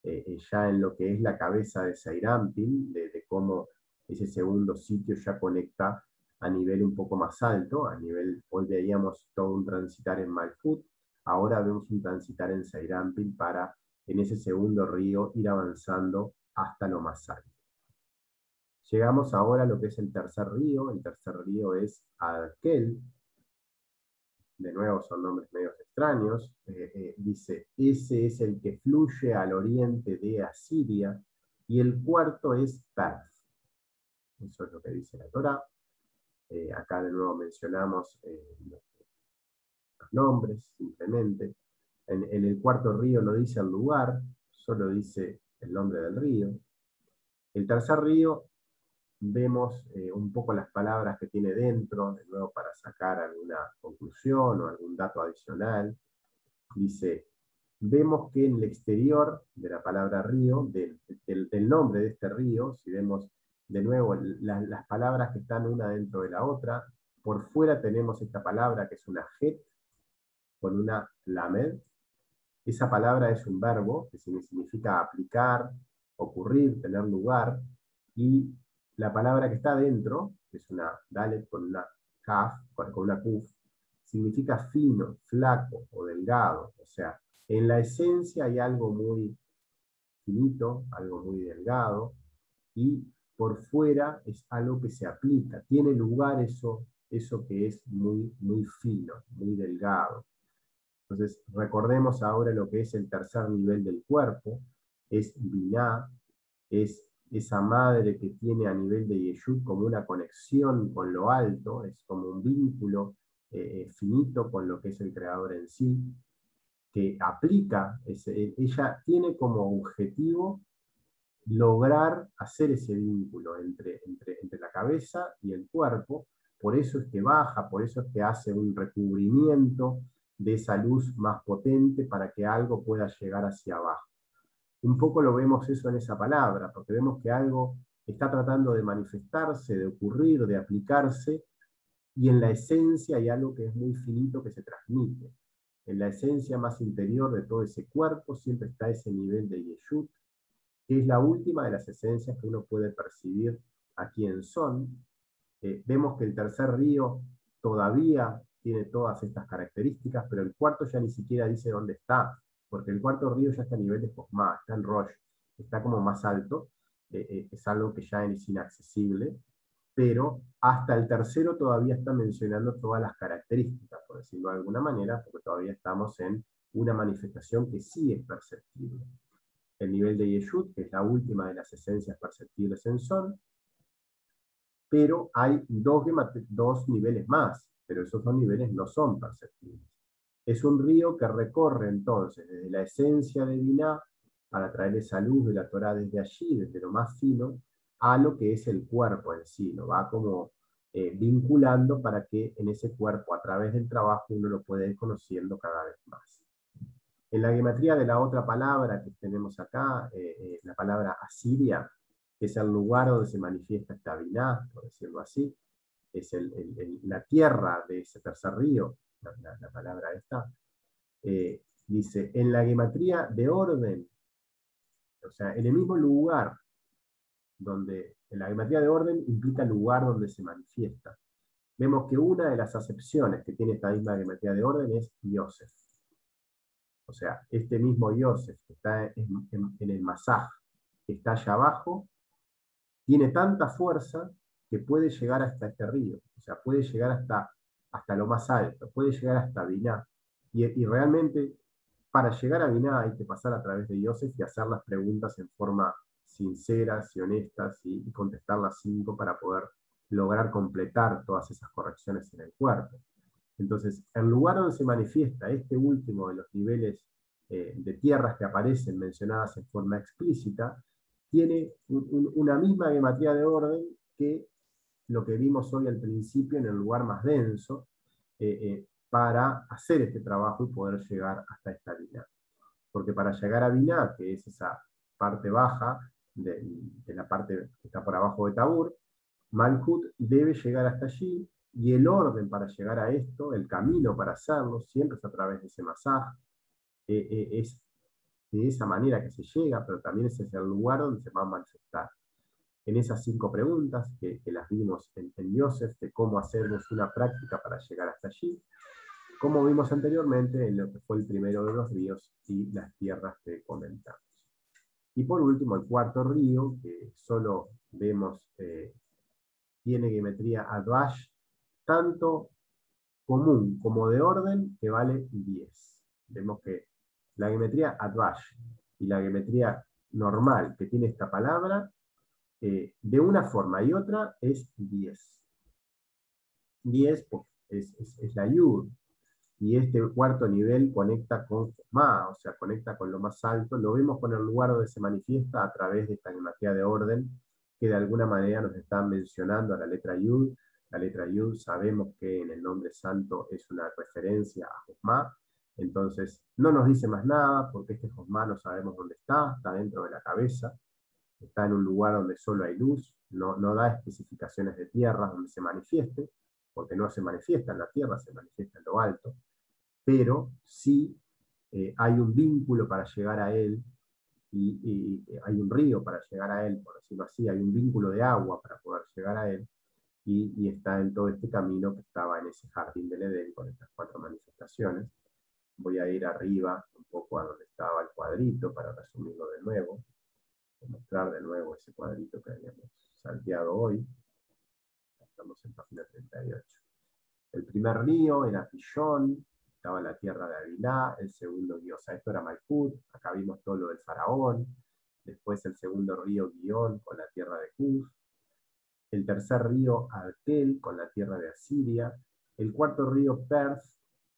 Speaker 1: ya en lo que es la cabeza de Seirampin, de cómo ese segundo sitio ya conecta a nivel un poco más alto, hoy veíamos todo un transitar en Malkut, ahora vemos un transitar en Seirampin para, en ese segundo río, ir avanzando hasta lo más alto. Llegamos ahora a lo que es el tercer río es Adkel, de nuevo son nombres medios extraños, dice, ese es el que fluye al oriente de Asiria, y el cuarto es Perth. Eso es lo que dice la Torá. Acá de nuevo mencionamos los nombres, simplemente. En el cuarto río no dice el lugar, solo dice el nombre del río. El tercer río, vemos un poco las palabras que tiene dentro, de nuevo para sacar alguna conclusión o algún dato adicional. Dice, vemos que en el exterior de la palabra río, del nombre de este río, si vemos de nuevo las palabras que están una dentro de la otra, por fuera tenemos esta palabra que es una het, con una lamed. Esa palabra es un verbo que significa aplicar, ocurrir, tener lugar, y la palabra que está dentro, que es una dalet con una kaf, con una kuf, significa fino, flaco o delgado. O sea, en la esencia hay algo muy finito, algo muy delgado, y por fuera es algo que se aplica, tiene lugar eso que es muy, muy fino, muy delgado. Entonces, recordemos ahora lo que es el tercer nivel del cuerpo, es Binah, es esa madre que tiene a nivel de Yeshut como una conexión con lo alto, es como un vínculo finito con lo que es el creador en sí, que aplica, ella tiene como objetivo lograr hacer ese vínculo entre la cabeza y el cuerpo, por eso es que baja, por eso es que hace un recubrimiento de esa luz más potente para que algo pueda llegar hacia abajo. Un poco lo vemos eso en esa palabra, porque vemos que algo está tratando de manifestarse, de ocurrir, de aplicarse, y en la esencia hay algo que es muy finito que se transmite. En la esencia más interior de todo ese cuerpo siempre está ese nivel de Yeshut, que es la última de las esencias que uno puede percibir aquí en Son. Vemos que el tercer río todavía tiene todas estas características, pero el cuarto ya ni siquiera dice dónde está, porque el cuarto río ya está a nivel de Josma, está en Rosh, está como más alto, es algo que ya es inaccesible, pero hasta el tercero todavía está mencionando todas las características, por decirlo de alguna manera, porque todavía estamos en una manifestación que sí es perceptible. El nivel de Yeshut, que es la última de las esencias perceptibles en Son, pero hay dos niveles más, pero esos dos niveles no son perceptibles. Es un río que recorre entonces desde la esencia de Binah para traer esa luz de la Torá desde allí, desde lo más fino, a lo que es el cuerpo en sí, lo va como vinculando para que en ese cuerpo, a través del trabajo, uno lo pueda ir conociendo cada vez más. En la gematría de la otra palabra que tenemos acá, la palabra Asiria, que es el lugar donde se manifiesta esta Biná, por decirlo así, es la tierra de ese tercer río, la palabra esta, dice, en la gematría de orden, o sea, en el mismo lugar, donde en la gematría de orden implica el lugar donde se manifiesta. Vemos que una de las acepciones que tiene esta misma gematría de orden es Yosef. O sea, este mismo Yosef que está en el Masaj, que está allá abajo, tiene tanta fuerza que puede llegar hasta este río. O sea, puede llegar hasta lo más alto, puede llegar hasta Biná. Y realmente, para llegar a Biná hay que pasar a través de Yosef y hacer las preguntas en forma sinceras y honestas y contestar las 5 para poder lograr completar todas esas correcciones en el cuerpo. Entonces, el lugar donde se manifiesta este último de los niveles de tierras que aparecen mencionadas en forma explícita, tiene una misma gematría de orden que lo que vimos hoy al principio en el lugar más denso, para hacer este trabajo y poder llegar hasta esta Biná. Porque para llegar a Biná, que es esa parte baja de la parte que está por abajo de Tabur, Malkut debe llegar hasta allí, y el orden para llegar a esto, el camino para hacerlo, siempre es a través de ese masaj, es de esa manera que se llega, pero también ese es el lugar donde se va a manifestar. En esas 5 preguntas que las vimos en Yosef, de cómo hacemos una práctica para llegar hasta allí, como vimos anteriormente en lo que fue el primero de los ríos y las tierras que comentamos. Y por último, el cuarto río, que solo vemos, tiene geometría Advash, tanto común como de orden, que vale 10. Vemos que la geometría Advash y la geometría normal que tiene esta palabra, de una forma y otra, es 10. 10 es la Yud, y este cuarto nivel conecta con Ma, o sea, conecta con lo más alto. Lo vemos con el lugar donde se manifiesta a través de esta geometría de orden, que de alguna manera nos están mencionando a la letra Yud. La letra Yud sabemos que en el nombre santo es una referencia a Josma, entonces no nos dice más nada, porque este Josma no sabemos dónde está dentro de la cabeza, está en un lugar donde solo hay luz, no da especificaciones de tierras donde se manifieste, porque no se manifiesta en la tierra, se manifiesta en lo alto, pero sí hay un vínculo para llegar a él, y hay un río para llegar a él, por decirlo así, hay un vínculo de agua para poder llegar a él, y está en todo este camino que estaba en ese jardín del Edén con estas 4 manifestaciones. Voy a ir arriba un poco a donde estaba el cuadrito para resumirlo de nuevo, mostrar de nuevo ese cuadrito que habíamos salteado hoy. Estamos en página 38. El primer río era Pillón, estaba la tierra de Avilá. El segundo río, o sea, esto era Malkut, acá vimos todo lo del faraón. Después el segundo río, Guión, con la tierra de Cus. El tercer río, Artel, con la tierra de Asiria. El cuarto río, Perth,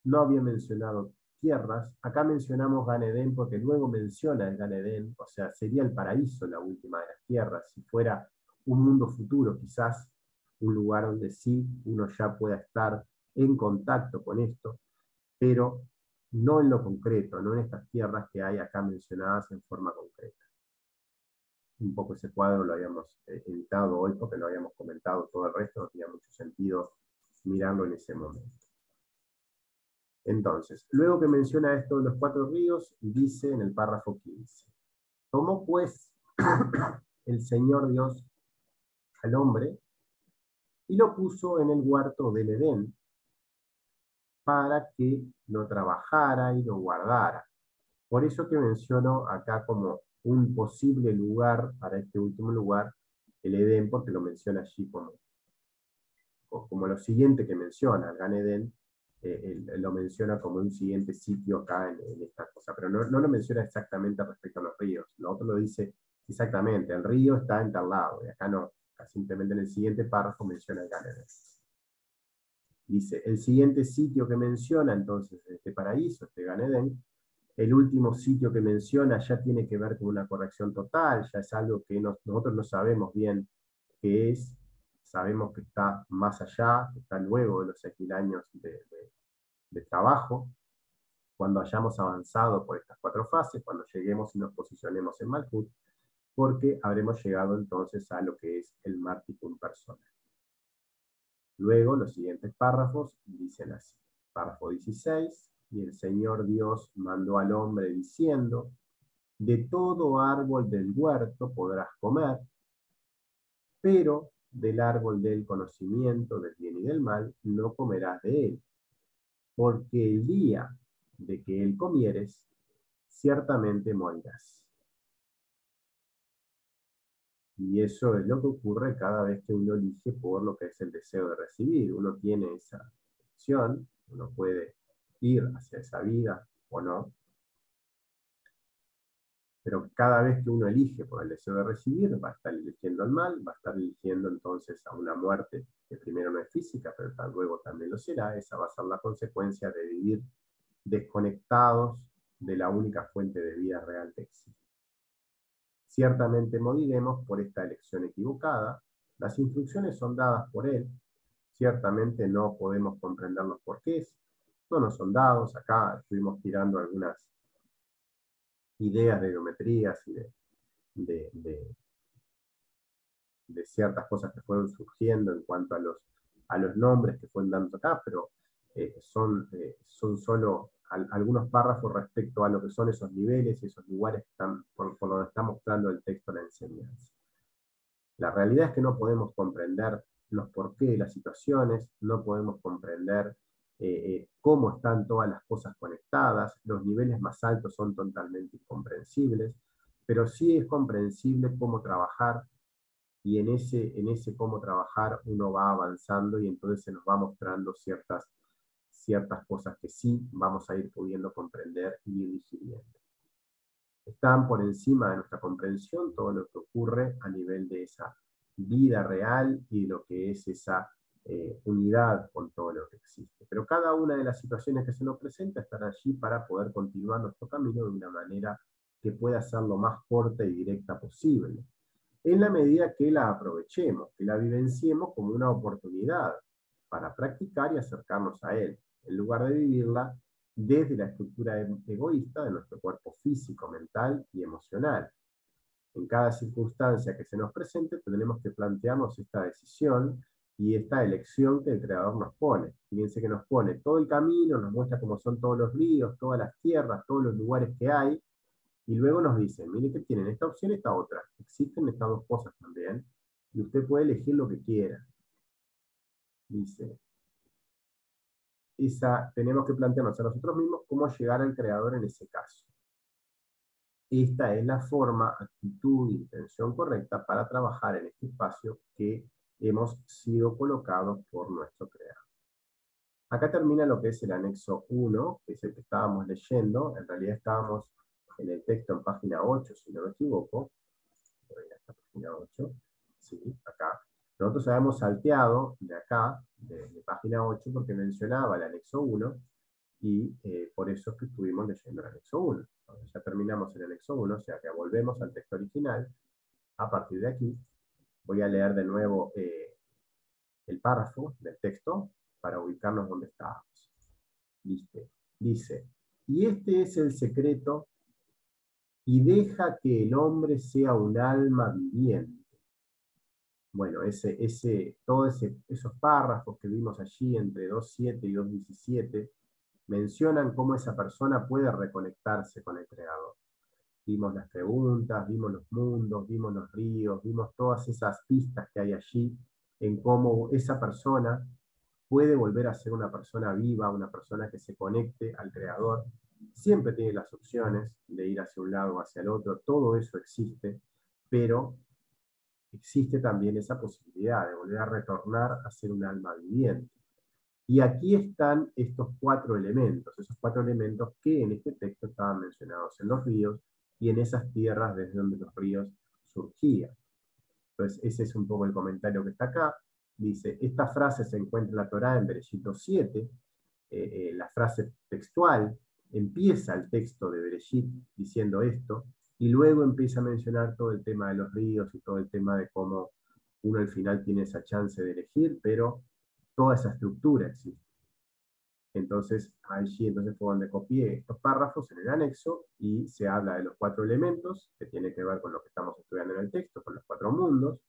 Speaker 1: no había mencionado tierras. Acá mencionamos Gan Edén porque luego menciona el Gan Edén, o sea, sería el paraíso la última de las tierras, si fuera un mundo futuro, quizás un lugar donde sí uno ya pueda estar en contacto con esto, pero no en lo concreto, no en estas tierras que hay acá mencionadas en forma concreta. Un poco ese cuadro lo habíamos editado hoy porque lo habíamos comentado, todo el resto no tenía mucho sentido mirarlo en ese momento. Entonces, luego que menciona esto de los 4 ríos, dice en el párrafo 15, tomó pues el Señor Dios al hombre y lo puso en el huerto del Edén para que lo trabajara y lo guardara. Por eso que menciono acá como un posible lugar para este último lugar, el Edén, porque lo menciona allí como lo siguiente que menciona, el Gan Edén, él lo menciona como un siguiente sitio acá en esta cosa, pero no lo menciona exactamente respecto a los ríos. Lo otro lo dice exactamente, el río está en tal lado, y acá no, acá simplemente en el siguiente párrafo menciona el Gan Edén. Dice, el siguiente sitio que menciona entonces este paraíso, este Gan Edén, el último sitio que menciona ya tiene que ver con una corrección total, ya es algo que nosotros no sabemos bien qué es, sabemos que está más allá, que está luego de los 6.000 años de trabajo, cuando hayamos avanzado por estas 4 fases, cuando lleguemos y nos posicionemos en Malkut, porque habremos llegado entonces a lo que es el Martikum Persona. Luego, los siguientes párrafos dicen así. Párrafo 16, y el Señor Dios mandó al hombre diciendo, de todo árbol del huerto podrás comer, pero del árbol del conocimiento del bien y del mal no comerás de él, porque el día de que él comieres, ciertamente morirás. Y eso es lo que ocurre cada vez que uno elige por lo que es el deseo de recibir. Uno tiene esa opción, uno puede ir hacia esa vida o no, pero cada vez que uno elige por el deseo de recibir, va a estar eligiendo el mal, va a estar eligiendo entonces a una muerte que primero no es física, pero luego también lo será. Esa va a ser la consecuencia de vivir desconectados de la única fuente de vida real que existe. Ciertamente moriremos por esta elección equivocada. Las instrucciones son dadas por él. Ciertamente no podemos comprender los porqués. No nos son dados. Acá estuvimos tirando algunas ideas de geometrías y de ciertas cosas que fueron surgiendo en cuanto a los nombres que fueron dando acá, pero son solo algunos párrafos respecto a lo que son esos niveles y esos lugares que están por donde está mostrando el texto la enseñanza. La realidad es que no podemos comprender los porqué de las situaciones, no podemos comprender cómo están todas las cosas conectadas, los niveles más altos son totalmente incomprensibles, pero sí es comprensible cómo trabajar, y en ese cómo trabajar uno va avanzando y entonces se nos va mostrando ciertas cosas que sí vamos a ir pudiendo comprender y ir digiriendo. Están por encima de nuestra comprensión todo lo que ocurre a nivel de esa vida real y lo que es esa unidad con todo lo que existe. Pero cada una de las situaciones que se nos presenta estará allí para poder continuar nuestro camino de una manera que pueda ser lo más corta y directa posible, en la medida que la aprovechemos, que la vivenciemos como una oportunidad para practicar y acercarnos a él, en lugar de vivirla desde la estructura egoísta de nuestro cuerpo físico, mental y emocional. En cada circunstancia que se nos presente, tenemos que plantearnos esta decisión y esta elección que el Creador nos pone. Fíjense que nos pone todo el camino, nos muestra cómo son todos los ríos, todas las tierras, todos los lugares que hay, y luego nos dice, mire que tienen esta opción y esta otra. Existen estas dos cosas también, y usted puede elegir lo que quiera. Dice, tenemos que plantearnos a nosotros mismos cómo llegar al Creador en ese caso. Esta es la forma, actitud e intención correcta para trabajar en este espacio que hemos sido colocados por nuestro Creador. Acá termina lo que es el anexo 1, que es el que estábamos leyendo. En realidad estábamos en el texto en página 8, si no me equivoco. Voy a esta página 8. Sí, acá. Nosotros habíamos salteado de acá, de página 8, porque mencionaba el anexo 1, y por eso es que estuvimos leyendo el anexo 1. Entonces ya terminamos el anexo 1, o sea que volvemos al texto original. A partir de aquí, voy a leer de nuevo el párrafo del texto para ubicarnos donde estábamos. Dice, y este es el secreto, y deja que el hombre sea un alma viviente. Bueno, todos esos párrafos que vimos allí entre 2.7 y 2.17 mencionan cómo esa persona puede reconectarse con el Creador. Vimos las preguntas, vimos los mundos, vimos los ríos, vimos todas esas pistas que hay allí en cómo esa persona puede volver a ser una persona viva, una persona que se conecte al Creador. Siempre tiene las opciones de ir hacia un lado o hacia el otro, todo eso existe, pero existe también esa posibilidad de volver a retornar a ser un alma viviente. Y aquí están estos 4 elementos, esos 4 elementos que en este texto estaban mencionados en los ríos y en esas tierras desde donde los ríos surgían. Entonces ese es un poco el comentario que está acá. Dice, esta frase se encuentra en la Torá en Bereshit 2.7, la frase textual, empieza el texto de Bereshit diciendo esto, y luego empieza a mencionar todo el tema de los ríos y todo el tema de cómo uno al final tiene esa chance de elegir, pero toda esa estructura existe. Entonces, allí fue donde copié estos párrafos en el anexo y se habla de los 4 elementos, que tiene que ver con lo que estamos estudiando en el texto, con los 4 mundos,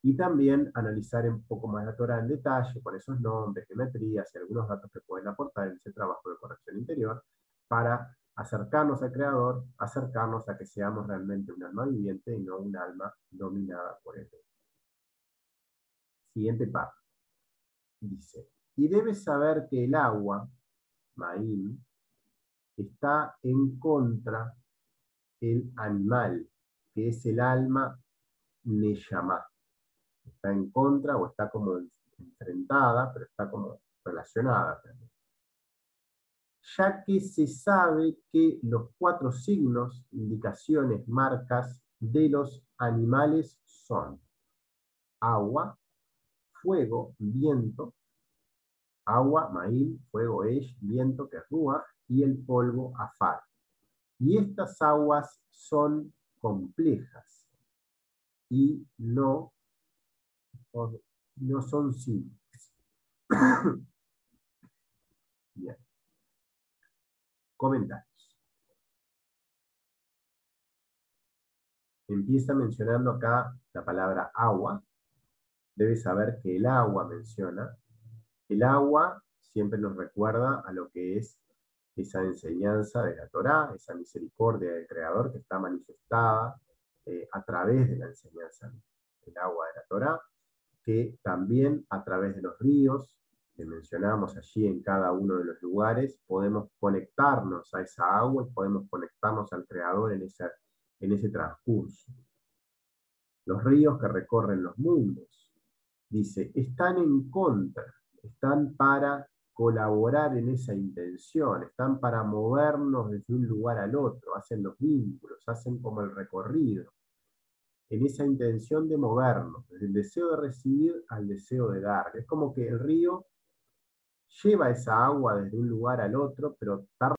Speaker 1: y también analizar un poco más la Torá en detalle, con esos nombres, geometrías y algunos datos que pueden aportar en ese trabajo de corrección interior, para acercarnos al Creador, acercarnos a que seamos realmente un alma viviente y no un alma dominada por él. Siguiente párrafo. Dice, y debes saber que el agua, Ma'im, está en contra el animal, que es el alma Neyamá. Está en contra o está como enfrentada, pero está como relacionada también. Ya que se sabe que los 4 signos, indicaciones, marcas de los animales son agua, fuego, viento, agua, Ma'im, fuego, Esh, viento, que es Ruach, y el polvo, Afar. Y estas aguas son complejas y no son simples. Bien. Comentarios. Empieza mencionando acá la palabra agua. Debes saber que el agua menciona. El agua siempre nos recuerda a lo que es esa enseñanza de la Torá, esa misericordia del Creador que está manifestada a través de la enseñanza del agua de la Torá, que también a través de los ríos, que mencionamos allí en cada uno de los lugares, podemos conectarnos a esa agua y podemos conectarnos al Creador en ese transcurso. Los ríos que recorren los mundos, dice, están en contra, están para colaborar en esa intención, están para movernos desde un lugar al otro, hacen los vínculos, hacen como el recorrido, en esa intención de movernos, desde el deseo de recibir al deseo de dar. Es como que el río lleva esa agua desde un lugar al otro, pero tarda